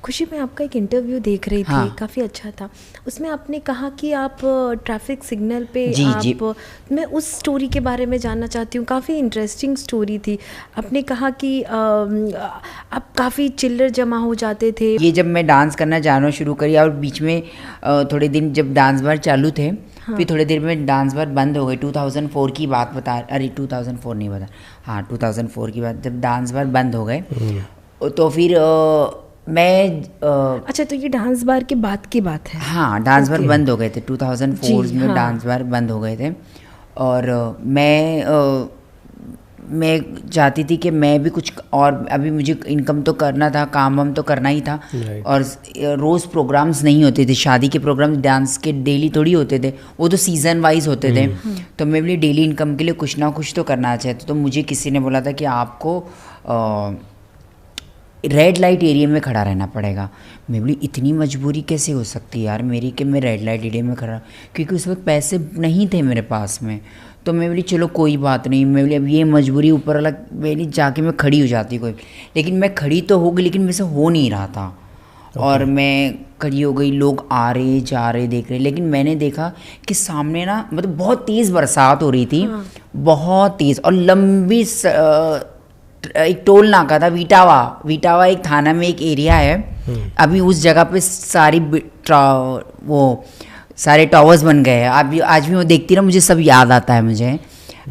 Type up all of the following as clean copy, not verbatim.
खुशी, मैं आपका एक इंटरव्यू देख रही थी, हाँ। काफ़ी अच्छा था। उसमें आपने कहा कि आप ट्रैफिक सिग्नल पे जी, आप जी। मैं उस स्टोरी के बारे में जानना चाहती हूँ, काफ़ी इंटरेस्टिंग स्टोरी थी। आपने कहा कि आप काफ़ी चिल्लर जमा हो जाते थे। ये जब मैं डांस करना जाना शुरू करी और बीच में थोड़े दिन जब डांस बार चालू थे, हाँ। फिर थोड़े देर में डांस बार बंद हो गए। 2004 की बात बता, अरे 2004 नहीं बता, हाँ 2004 की बात, जब डांस बार बंद हो गए तो फिर मैं अच्छा, तो ये डांस बार के बाद की बात है? हाँ, डांस बार ओके। बंद हो गए थे 2004 जी में, हाँ। डांस बार बंद हो गए थे। और मैं चाहती थी कि मैं भी कुछ, और अभी मुझे इनकम तो करना था, काम वाम तो करना ही था। और रोज़ प्रोग्राम्स नहीं होते थे, शादी के प्रोग्राम्स डांस के डेली थोड़ी होते थे, वो तो सीज़न वाइज होते थे। तो मैं बोली डेली इनकम के लिए कुछ ना कुछ तो करना चाहिए। तो मुझे किसी ने बोला था कि आपको रेड लाइट एरिया में खड़ा रहना पड़ेगा। मैं बोली इतनी मजबूरी कैसे हो सकती है यार मेरी कि मैं रेड लाइट एरिया में खड़ा, क्योंकि उस वक्त पैसे नहीं थे मेरे पास में। तो मैं बोली चलो कोई बात नहीं, मैं बोली अब ये मजबूरी ऊपर वाला, मेरी जाके मैं खड़ी हो जाती कोई, लेकिन मैं खड़ी तो हो गई, लेकिन मेरे से हो नहीं रहा था। और मैं खड़ी हो गई, लोग आ रहे जा रहे देख रहे, लेकिन मैंने देखा कि सामने ना मतलब बहुत तेज़ बरसात हो रही थी। बहुत तेज़ और लंबी एक टोल नाका था, वीटावा एक थाना में एक एरिया है। अभी उस जगह पे सारी वो सारे टावर्स बन गए हैं। आज भी वो देखती ना, मुझे सब याद आता है, मुझे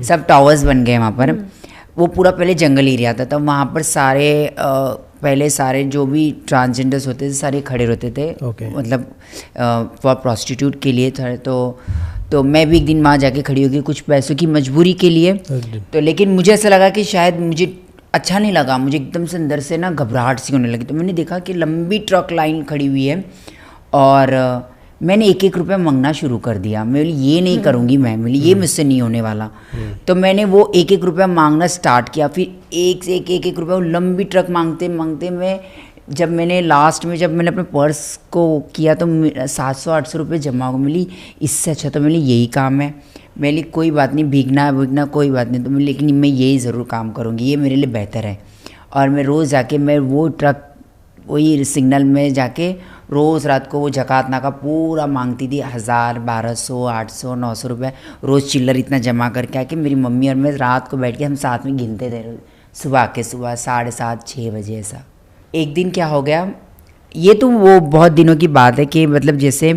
सब टावर्स बन गए वहाँ पर। वो पूरा पहले जंगल एरिया था, तब वहाँ पर सारे पहले सारे जो भी ट्रांसजेंडर्स होते थे सारे खड़े रहते थे। मतलब फॉर प्रोस्टिट्यूट के लिए था। तो मैं भी एक दिन वहाँ जाके खड़ी होगी कुछ पैसों की मजबूरी के लिए। तो लेकिन मुझे ऐसा लगा कि शायद मुझे अच्छा नहीं लगा, मुझे एकदम से अंदर से ना घबराहट सी होने लगी। तो मैंने देखा कि लंबी ट्रक लाइन खड़ी हुई है और मैंने 1-1 रुपया मांगना शुरू कर दिया। मैं बोली ये नहीं करूँगी, मैं बोली ये मुझसे नहीं होने वाला। तो मैंने वो 1-1 रुपया मांगना स्टार्ट किया, फिर एक से एक रुपया लंबी ट्रक मांगते मांगते मैं, जब मैंने लास्ट में जब मैंने अपने पर्स को किया तो 700-800 रुपये जमा हो मिली। इससे अच्छा तो मेरी यही काम है। मेरे लिए कोई बात नहीं, भीगना कोई बात नहीं, तो मैं लेकिन मैं यही ज़रूर काम करूँगी, ये मेरे लिए बेहतर है। और मैं रोज़ जाके मैं वो ट्रक वही सिग्नल में जाके रोज़ रात को वो जकात नाका पूरा मांगती थी। 1000, 1200, 800, 900 रुपये रोज़ चिल्लर इतना जमा करके आके मेरी मम्मी और मैं रात को बैठ के हम साथ में गिनते थे, सुबह 7:30-6 बजे ऐसा। एक दिन क्या हो गया, ये तो वो बहुत दिनों की बात है कि मतलब जैसे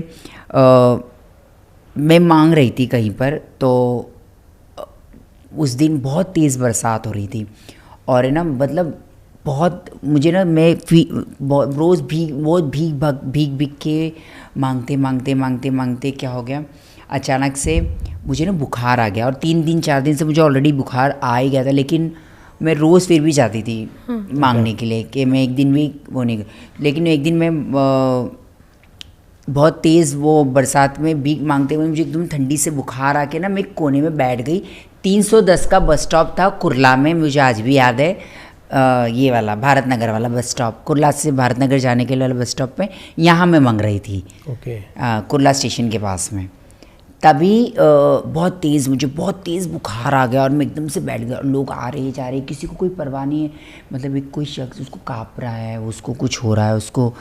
मैं मांग रही थी कहीं पर, तो उस दिन बहुत तेज़ बरसात हो रही थी और है ना मतलब बहुत मुझे ना मैं रोज़ भीग के मांगते क्या हो गया, अचानक से मुझे ना बुखार आ गया। और 3 दिन 4 दिन से मुझे ऑलरेडी बुखार आ ही गया था, लेकिन मैं रोज़ फिर भी जाती थी मांगने के लिए कि मैं एक दिन भी वो नहीं। लेकिन एक दिन मैं बहुत तेज़ वो बरसात में भीग मांगते हुए मुझे एकदम ठंडी से बुखार आके ना मैं एक कोने में बैठ गई। 310 का बस स्टॉप था कुर्ला में, मुझे आज भी याद है। ये वाला भारत नगर वाला बस स्टॉप, कुर्ला से भारत नगर जाने के लिए वाला बस स्टॉप पे, यहाँ मैं मांग रही थी। कुर्ला स्टेशन के पास में। तभी मुझे बहुत तेज़ बुखार आ गया और मैं एकदम से बैठ गया। लोग आ रहे जा रहे, किसी को कोई परवाह नहीं है। मतलब एक कोई शख्स उसको काँप रहा है, उसको कुछ हो रहा है, उसको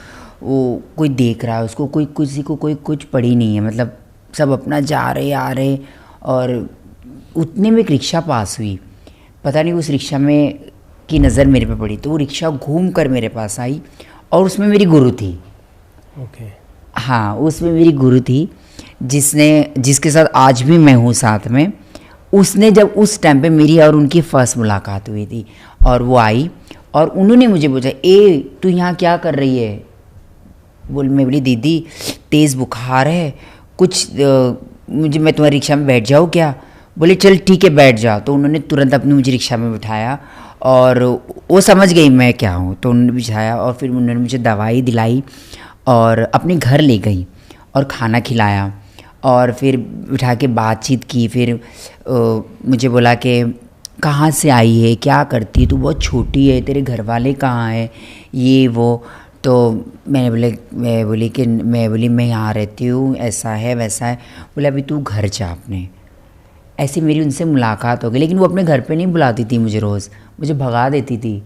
वो कोई देख रहा है, उसको कोई किसी को कोई कुछ पड़ी नहीं है। मतलब सब अपना जा रहे आ रहे। और उतने में एक रिक्शा पास हुई, पता नहीं उस रिक्शा में की नज़र मेरे पे पड़ी, तो वो रिक्शा घूम कर मेरे पास आई और उसमें मेरी गुरु थी। हाँ, उसमें मेरी गुरु थी जिसके साथ आज भी मैं हूँ साथ में। उसने जब उस टाइम पे मेरी और उनकी फर्स्ट मुलाकात हुई थी और वो आई और उन्होंने मुझे पूछा, तू यहाँ क्या कर रही है? मैं बोली दीदी तेज़ बुखार है, मैं तुम्हारी रिक्शा में बैठ जाऊँ क्या? बोले चल ठीक है बैठ जा। तो उन्होंने तुरंत अपनी मुझे रिक्शा में बिठाया और वो समझ गई मैं क्या हूँ, तो उन्होंने बिठाया और फिर उन्होंने मुझे दवाई दिलाई और अपने घर ले गई और खाना खिलाया और फिर बिठा के बातचीत की। फिर मुझे बोला कि कहाँ से आई है, क्या करती है, तू बहुत छोटी है, तेरे घर वाले कहाँ हैं, ये वो। तो मैं बोली मैं यहाँ रहती हूँ, ऐसा है वैसा है। बोले अभी तू घर जा अपने। ऐसे मेरी उनसे मुलाकात हो गई, लेकिन वो अपने घर पे नहीं बुलाती थी मुझे, रोज़ मुझे भगा देती थी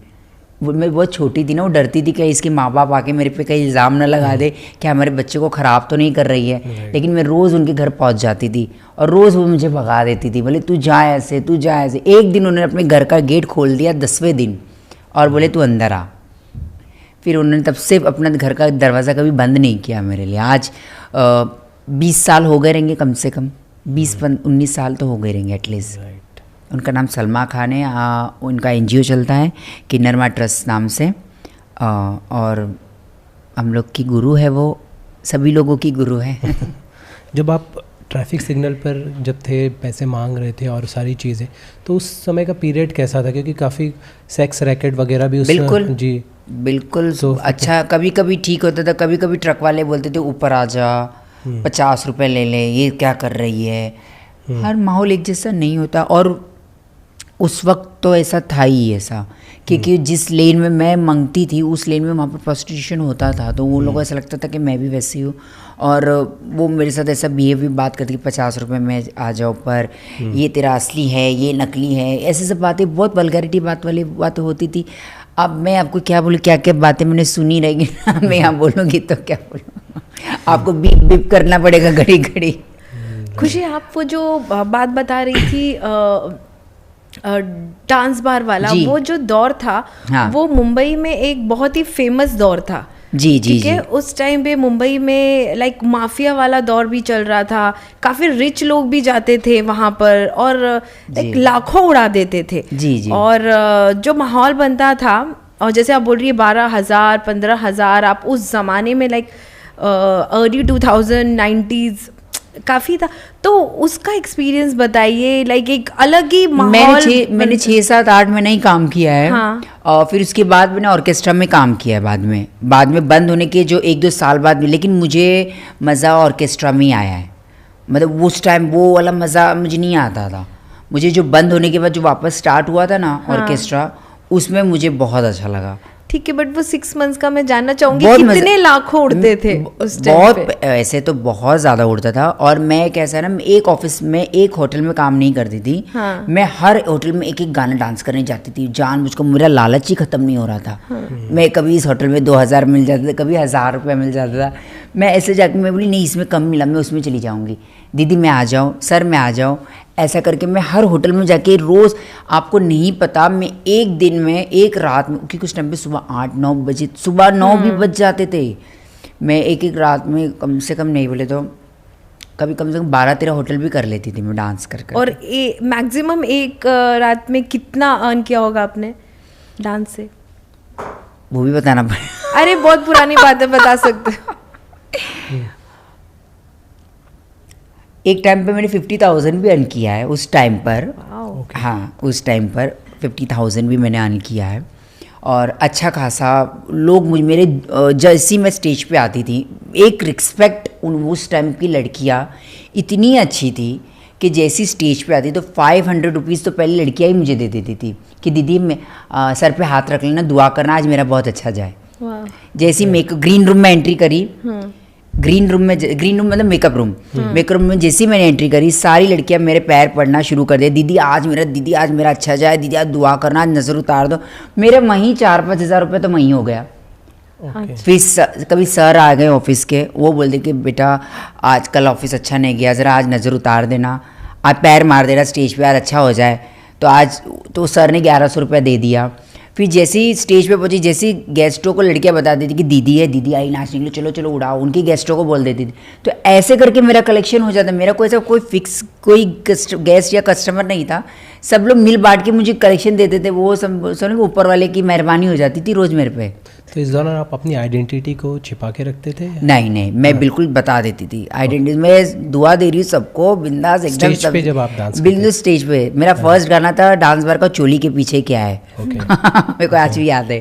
मैं बहुत छोटी थी ना, वो डरती थी कहीं इसके माँ बाप आके मेरे पे कहीं इल्ज़ाम ना लगा दे कि हमारे बच्चे को ख़राब तो नहीं कर रही है। लेकिन मैं रोज़ उनके घर पहुंच जाती थी और रोज़ वो मुझे भगा देती थी, बोले तू जा ऐसे, तू जा ऐसे। एक दिन उन्होंने अपने घर का गेट खोल दिया 10वें दिन और बोले तू अंदर आ। फिर उन्होंने तब से अपना घर का दरवाज़ा कभी बंद नहीं किया मेरे लिए। आज 20 साल हो गए रहेंगे, कम से कम 20-19 साल तो हो गए रहेंगे एटलीस्ट। उनका नाम सलमा खान है। उनका NGO चलता है किन्नरमा ट्रस्ट नाम से। और हम लोग की गुरु है वो, सभी लोगों की गुरु है। जब आप ट्रैफिक सिग्नल पर जब थे, पैसे मांग रहे थे और सारी चीज़ें, तो उस समय का पीरियड कैसा था? क्योंकि काफ़ी सेक्स रैकेट वगैरह भी उस बिल्कुल जी बिल्कुल। तो अच्छा, कभी कभी ठीक होता था, कभी कभी ट्रक वाले बोलते थे ऊपर आ जा, 50 रुपये ले ले, ये क्या कर रही है। हर माहौल एक जैसा नहीं होता। और उस वक्त तो ऐसा था ही ऐसा, क्योंकि जिस लेन में मैं मंगती थी उस लेन में वहाँ पर प्रोस्टिट्यूशन होता था, तो वो लोगों को ऐसा लगता था कि मैं भी वैसी हूँ। और वो मेरे साथ ऐसा बिहेव भी बात करती कि 50 रुपये में आ जाओ, पर ये तेरा असली है, ये नकली है, ऐसे सब बातें, बहुत वल्गैरिटी बात वाली बात होती थी। अब मैं आपको क्या बोलूँ, क्या क्या बातें मैंने सुनी रहेगी ना, मैं यहाँ बोलूँगी तो क्या बोलूँ, आपको बीप बीप करना पड़ेगा घड़ी घड़ी। खुशी, आप वो जो बात बता रही थी डांस बार वाला, वो जो दौर था, हाँ। वो मुंबई में एक बहुत ही फेमस दौर था। जी जी ठीक है, उस टाइम पे मुंबई में लाइक माफिया वाला दौर भी चल रहा था, काफी रिच लोग भी जाते थे वहां पर और एक लाखों उड़ा देते थे। जी जी। और जो माहौल बनता था, और जैसे आप बोल रही है 12,000 15,000, आप उस जमाने में लाइक अर्ली 2090s काफ़ी था, तो उसका एक्सपीरियंस बताइए। लाइक एक अलग ही माहौल। मैंने 6, 7, 8 महीने ही काम किया है। हाँ। और फिर उसके बाद मैंने ऑर्केस्ट्रा में काम किया है बाद में बंद होने के जो 1-2 साल बाद में। लेकिन मुझे मज़ा ऑर्केस्ट्रा में ही आया है, मतलब उस टाइम वो वाला मज़ा मुझे नहीं आता था। मुझे जो बंद होने के बाद जो वापस स्टार्ट हुआ था ना ऑर्केस्ट्रा, उसमें मुझे बहुत अच्छा लगा। ठीक है, बट वो 6 मंथ्स का मैं जानना चाहूंगी कितने लाखों उड़ते थे उस टाइम बहुत पे? ऐसे तो बहुत ज़्यादा उड़ता था। और मैं कैसा है ना, एक ऑफिस में, एक होटल में काम नहीं करती थी। हाँ। मैं हर होटल में एक एक गाना डांस करने जाती थी, जान मुझको, मेरा लालच ही ख़त्म नहीं हो रहा था। हाँ। मैं कभी इस होटल में 2000 मिल जाते थे, कभी 1000 रुपये मिल जाता था। मैं ऐसे जाके मैं बोली नहीं, इसमें कम मिला, मैं उसमें चली जाऊँगी, दीदी मैं आ जाऊँ, सर मैं आ जाऊँ। ऐसा करके मैं हर होटल में जाके रोज़, आपको नहीं पता, मैं एक दिन में, एक रात में, क्योंकि उस टाइम पे सुबह 8-9 बजे, सुबह 9 भी बज जाते थे। मैं एक एक रात में कम से कम नहीं बोले तो कभी कम से कम 12-13 होटल भी कर लेती थी मैं डांस कर। और मैक्सिमम एक रात में कितना अर्न किया होगा आपने डांस से? वो भी बताना पड़ेगा। अरे बहुत पुरानी बातें बता सकते हो। एक टाइम पे मैंने 50,000 भी अर्न किया है उस टाइम पर। हाँ, उस टाइम पर 50,000 भी मैंने अर्न किया है। और अच्छा खासा लोग मेरे जैसी मैं स्टेज पे आती थी, एक रिस्पेक्ट उस टाइम की लड़कियाँ इतनी अच्छी थी कि जैसी स्टेज पे आती तो 500 रुपीज़ तो पहले लड़कियाँ ही मुझे दे देती थी कि दीदी मैं सर पे हाथ रख लेना, दुआ करना आज मेरा बहुत अच्छा जाए। जैसी ग्रीन रूम में एंट्री करी, ग्रीन रूम मतलब मेकअप रूम में जैसे ही मैंने एंट्री करी, सारी लड़कियां मेरे पैर पड़ना शुरू कर दिया, दीदी आज मेरा अच्छा जाए, दीदी आज दुआ करना, आज नज़र उतार दो। मेरे वहीं 4-5 हज़ार रुपये तो वहीं हो गया। फिर कभी सर आ गए ऑफिस के, वो बोलते कि बेटा आज कल ऑफिस अच्छा नहीं गया, ज़रा आज नज़र उतार देना, आज पैर मार देना स्टेज पे, आज अच्छा हो जाए। तो आज तो सर ने 1100 रुपये दे दिया। फिर जैसे ही स्टेज पे पहुंची, जैसे ही गेस्टों को लड़कियां बता देती कि दीदी है, दीदी आई नाचने के लिए, चलो चलो उड़ाओ, उनकी गेस्टों को बोल देती थी। तो ऐसे करके मेरा कलेक्शन हो जाता। मेरा कोई फिक्स कोई गेस्ट या कस्टमर नहीं था, सब लोग मिल बांट के मुझे कलेक्शन देते थे। वो सब ऊपर वाले की मेहरबानी हो जाती थी रोज़ मेरे पे। तो इस दौरान आप अपनी आइडेंटिटी को छिपा के रखते थे? नहीं, मैं बिल्कुल बता देती थी आइडेंटिटी। मैं दुआ दे रही हूँ सबको, बिंदास एकदम। स्टेज पे जब आप डांस बिल्कुल स्टेज पे मेरा फर्स्ट गाना था डांस बार का, चोली के पीछे क्या है। मेरे को आज भी याद है।